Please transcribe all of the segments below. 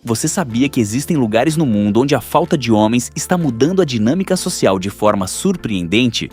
Você sabia que existem lugares no mundo onde a falta de homens está mudando a dinâmica social de forma surpreendente?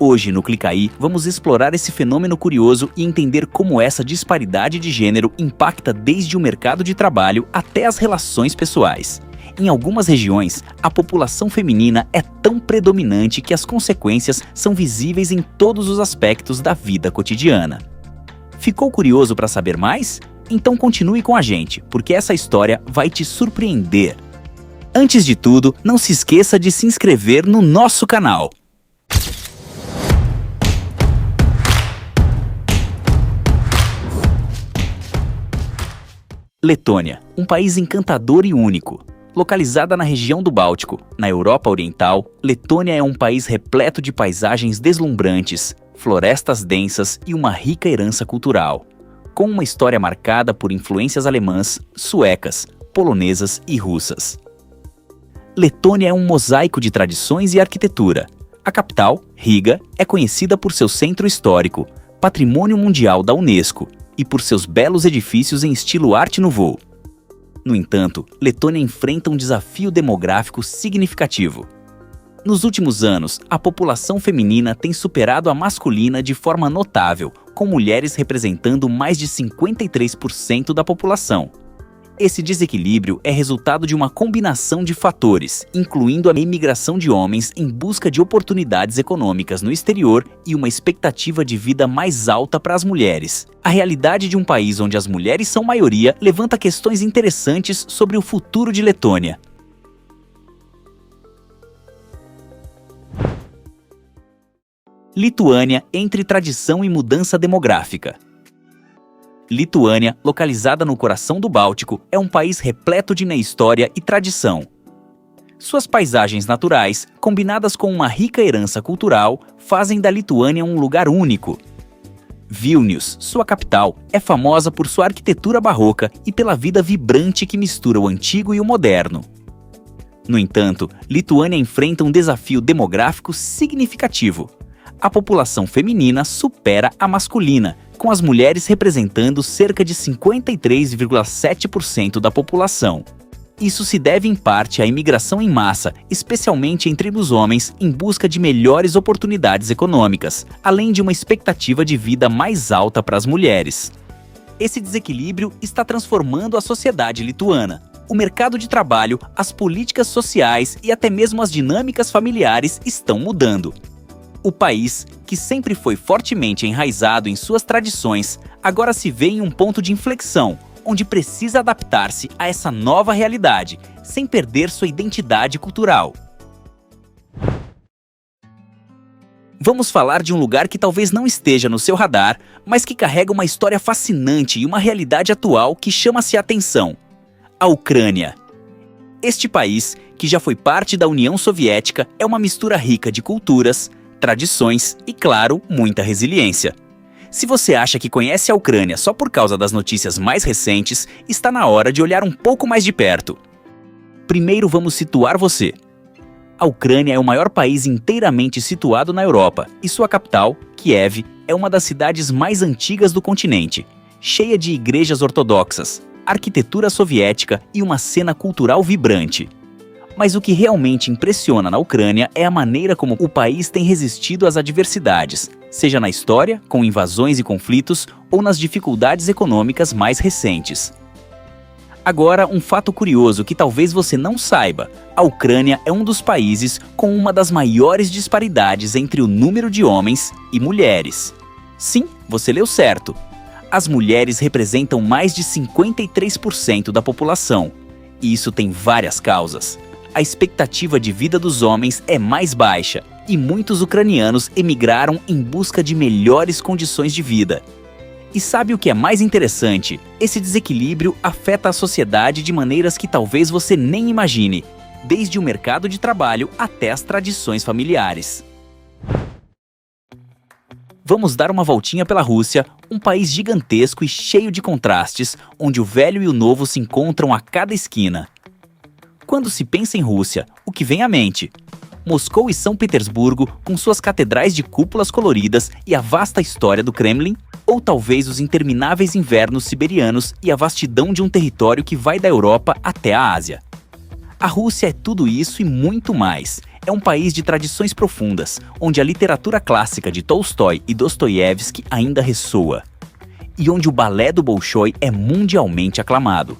Hoje, no Clica Aí, vamos explorar esse fenômeno curioso e entender como essa disparidade de gênero impacta desde o mercado de trabalho até as relações pessoais. Em algumas regiões, a população feminina é tão predominante que as consequências são visíveis em todos os aspectos da vida cotidiana. Ficou curioso para saber mais? Então continue com a gente, porque essa história vai te surpreender. Antes de tudo, não se esqueça de se inscrever no nosso canal. Letônia, um país encantador e único. Localizada na região do Báltico, na Europa Oriental, Letônia é um país repleto de paisagens deslumbrantes, florestas densas e uma rica herança cultural, com uma história marcada por influências alemãs, suecas, polonesas e russas. Letônia é um mosaico de tradições e arquitetura. A capital, Riga, é conhecida por seu centro histórico, Patrimônio Mundial da Unesco, e por seus belos edifícios em estilo Art Nouveau. No entanto, Letônia enfrenta um desafio demográfico significativo. Nos últimos anos, a população feminina tem superado a masculina de forma notável, com mulheres representando mais de 53% da população. Esse desequilíbrio é resultado de uma combinação de fatores, incluindo a imigração de homens em busca de oportunidades econômicas no exterior e uma expectativa de vida mais alta para as mulheres. A realidade de um país onde as mulheres são maioria levanta questões interessantes sobre o futuro de Letônia. Lituânia entre tradição e mudança demográfica. Lituânia, localizada no coração do Báltico, é um país repleto de história e tradição. Suas paisagens naturais, combinadas com uma rica herança cultural, fazem da Lituânia um lugar único. Vilnius, sua capital, é famosa por sua arquitetura barroca e pela vida vibrante que mistura o antigo e o moderno. No entanto, Lituânia enfrenta um desafio demográfico significativo. A população feminina supera a masculina, com as mulheres representando cerca de 53,7% da população. Isso se deve em parte à imigração em massa, especialmente entre os homens, em busca de melhores oportunidades econômicas, além de uma expectativa de vida mais alta para as mulheres. Esse desequilíbrio está transformando a sociedade lituana. O mercado de trabalho, as políticas sociais e até mesmo as dinâmicas familiares estão mudando. O país, que sempre foi fortemente enraizado em suas tradições, agora se vê em um ponto de inflexão, onde precisa adaptar-se a essa nova realidade, sem perder sua identidade cultural. Vamos falar de um lugar que talvez não esteja no seu radar, mas que carrega uma história fascinante e uma realidade atual que chama-se a atenção: a Ucrânia. Este país, que já foi parte da União Soviética, é uma mistura rica de culturas, tradições e, claro, muita resiliência. Se você acha que conhece a Ucrânia só por causa das notícias mais recentes, está na hora de olhar um pouco mais de perto. Primeiro vamos situar você. A Ucrânia é o maior país inteiramente situado na Europa e sua capital, Kiev, é uma das cidades mais antigas do continente, cheia de igrejas ortodoxas, arquitetura soviética e uma cena cultural vibrante. Mas o que realmente impressiona na Ucrânia é a maneira como o país tem resistido às adversidades, seja na história, com invasões e conflitos, ou nas dificuldades econômicas mais recentes. Agora, um fato curioso que talvez você não saiba: a Ucrânia é um dos países com uma das maiores disparidades entre o número de homens e mulheres. Sim, você leu certo. As mulheres representam mais de 53% da população, e isso tem várias causas. A expectativa de vida dos homens é mais baixa, e muitos ucranianos emigraram em busca de melhores condições de vida. E sabe o que é mais interessante? Esse desequilíbrio afeta a sociedade de maneiras que talvez você nem imagine, desde o mercado de trabalho até as tradições familiares. Vamos dar uma voltinha pela Rússia, um país gigantesco e cheio de contrastes, onde o velho e o novo se encontram a cada esquina. Quando se pensa em Rússia, o que vem à mente? Moscou e São Petersburgo, com suas catedrais de cúpulas coloridas e a vasta história do Kremlin? Ou talvez os intermináveis invernos siberianos e a vastidão de um território que vai da Europa até a Ásia? A Rússia é tudo isso e muito mais. É um país de tradições profundas, onde a literatura clássica de Tolstói e Dostoiévski ainda ressoa. E onde o balé do Bolshoi é mundialmente aclamado.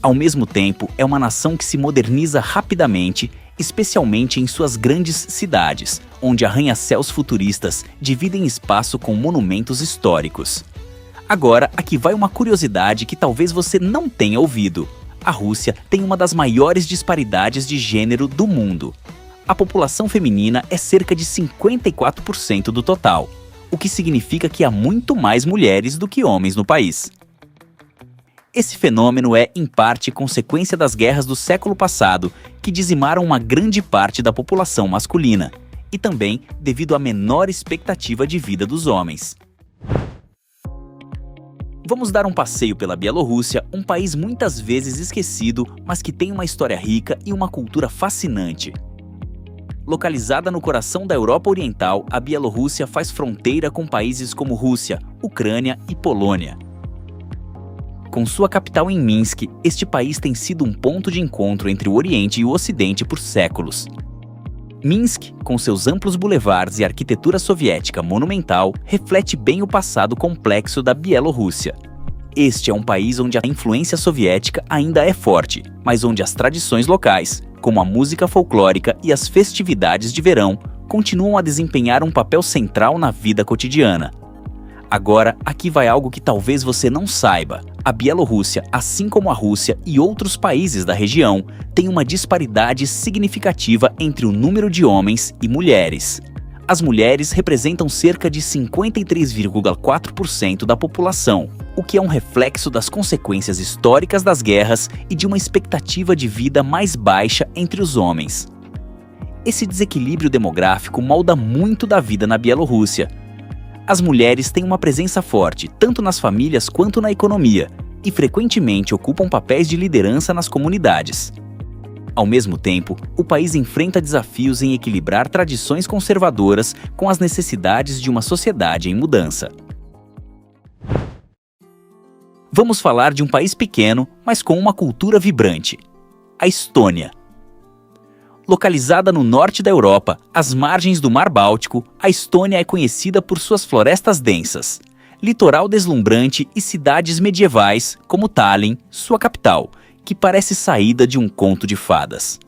Ao mesmo tempo, é uma nação que se moderniza rapidamente, especialmente em suas grandes cidades, onde arranha-céus futuristas dividem espaço com monumentos históricos. Agora, aqui vai uma curiosidade que talvez você não tenha ouvido. A Rússia tem uma das maiores disparidades de gênero do mundo. A população feminina é cerca de 54% do total, o que significa que há muito mais mulheres do que homens no país. Esse fenômeno é, em parte, consequência das guerras do século passado, que dizimaram uma grande parte da população masculina, e também devido à menor expectativa de vida dos homens. Vamos dar um passeio pela Bielorrússia, um país muitas vezes esquecido, mas que tem uma história rica e uma cultura fascinante. Localizada no coração da Europa Oriental, a Bielorrússia faz fronteira com países como Rússia, Ucrânia e Polônia. Com sua capital em Minsk, este país tem sido um ponto de encontro entre o Oriente e o Ocidente por séculos. Minsk, com seus amplos bulevares e arquitetura soviética monumental, reflete bem o passado complexo da Bielorrússia. Este é um país onde a influência soviética ainda é forte, mas onde as tradições locais, como a música folclórica e as festividades de verão, continuam a desempenhar um papel central na vida cotidiana. Agora, aqui vai algo que talvez você não saiba. A Bielorrússia, assim como a Rússia e outros países da região, tem uma disparidade significativa entre o número de homens e mulheres. As mulheres representam cerca de 53,4% da população, o que é um reflexo das consequências históricas das guerras e de uma expectativa de vida mais baixa entre os homens. Esse desequilíbrio demográfico molda muito da vida na Bielorrússia. As mulheres têm uma presença forte, tanto nas famílias quanto na economia, e frequentemente ocupam papéis de liderança nas comunidades. Ao mesmo tempo, o país enfrenta desafios em equilibrar tradições conservadoras com as necessidades de uma sociedade em mudança. Vamos falar de um país pequeno, mas com uma cultura vibrante: a Estônia. Localizada no norte da Europa, às margens do Mar Báltico, a Estônia é conhecida por suas florestas densas, litoral deslumbrante e cidades medievais, como Tallinn, sua capital, que parece saída de um conto de fadas.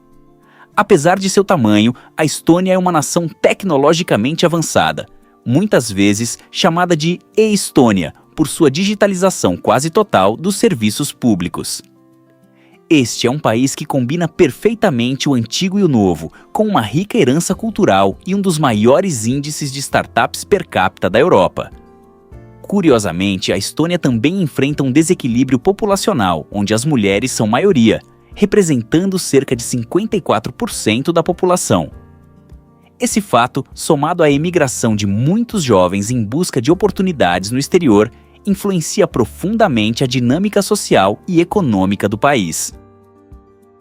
Apesar de seu tamanho, a Estônia é uma nação tecnologicamente avançada, muitas vezes chamada de e-Estônia, por sua digitalização quase total dos serviços públicos. Este é um país que combina perfeitamente o antigo e o novo, com uma rica herança cultural e um dos maiores índices de startups per capita da Europa. Curiosamente, a Estônia também enfrenta um desequilíbrio populacional, onde as mulheres são maioria, representando cerca de 54% da população. Esse fato, somado à emigração de muitos jovens em busca de oportunidades no exterior, influencia profundamente a dinâmica social e econômica do país.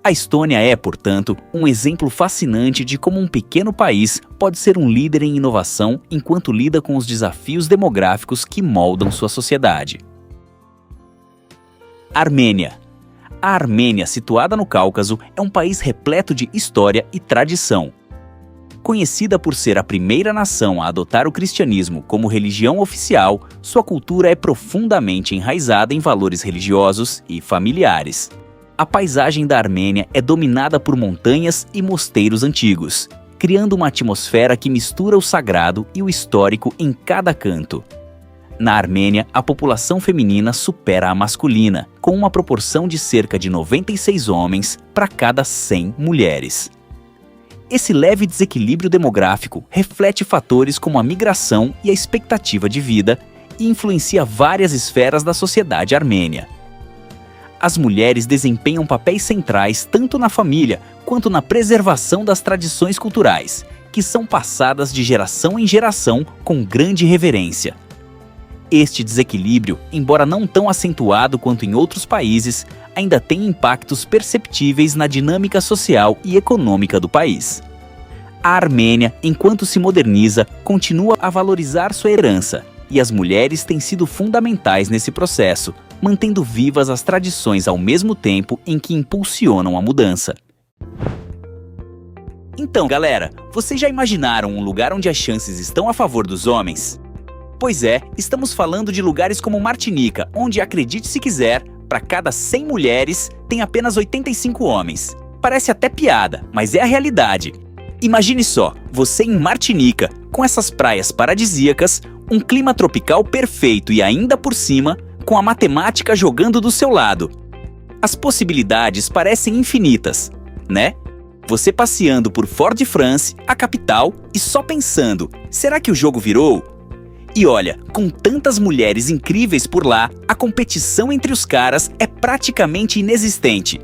A Estônia é, portanto, um exemplo fascinante de como um pequeno país pode ser um líder em inovação enquanto lida com os desafios demográficos que moldam sua sociedade. Armênia. A Armênia, situada no Cáucaso, é um país repleto de história e tradição. Conhecida por ser a primeira nação a adotar o cristianismo como religião oficial, sua cultura é profundamente enraizada em valores religiosos e familiares. A paisagem da Armênia é dominada por montanhas e mosteiros antigos, criando uma atmosfera que mistura o sagrado e o histórico em cada canto. Na Armênia, a população feminina supera a masculina, com uma proporção de cerca de 96 homens para cada 100 mulheres. Esse leve desequilíbrio demográfico reflete fatores como a migração e a expectativa de vida e influencia várias esferas da sociedade armênia. As mulheres desempenham papéis centrais tanto na família quanto na preservação das tradições culturais, que são passadas de geração em geração com grande reverência. Este desequilíbrio, embora não tão acentuado quanto em outros países, ainda tem impactos perceptíveis na dinâmica social e econômica do país. A Armênia, enquanto se moderniza, continua a valorizar sua herança, e as mulheres têm sido fundamentais nesse processo, mantendo vivas as tradições ao mesmo tempo em que impulsionam a mudança. Então, galera, vocês já imaginaram um lugar onde as chances estão a favor dos homens? Pois é, estamos falando de lugares como Martinica, onde, acredite se quiser, para cada 100 mulheres, tem apenas 85 homens. Parece até piada, mas é a realidade. Imagine só, você em Martinica, com essas praias paradisíacas, um clima tropical perfeito e ainda por cima, com a matemática jogando do seu lado. As possibilidades parecem infinitas, né? Você passeando por Fort-de-France, a capital, e só pensando, será que o jogo virou? E olha, com tantas mulheres incríveis por lá, a competição entre os caras é praticamente inexistente.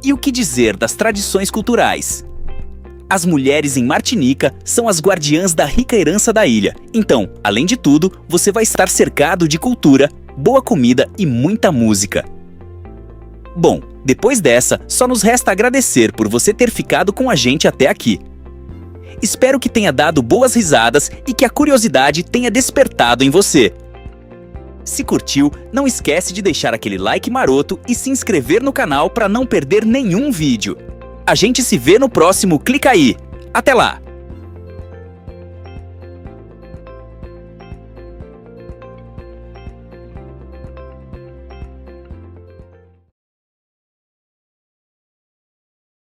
E o que dizer das tradições culturais? As mulheres em Martinica são as guardiãs da rica herança da ilha. Então, além de tudo, você vai estar cercado de cultura, boa comida e muita música. Bom, depois dessa, só nos resta agradecer por você ter ficado com a gente até aqui. Espero que tenha dado boas risadas e que a curiosidade tenha despertado em você. Se curtiu, não esquece de deixar aquele like maroto e se inscrever no canal para não perder nenhum vídeo. A gente se vê no próximo Clica Aí. Até lá!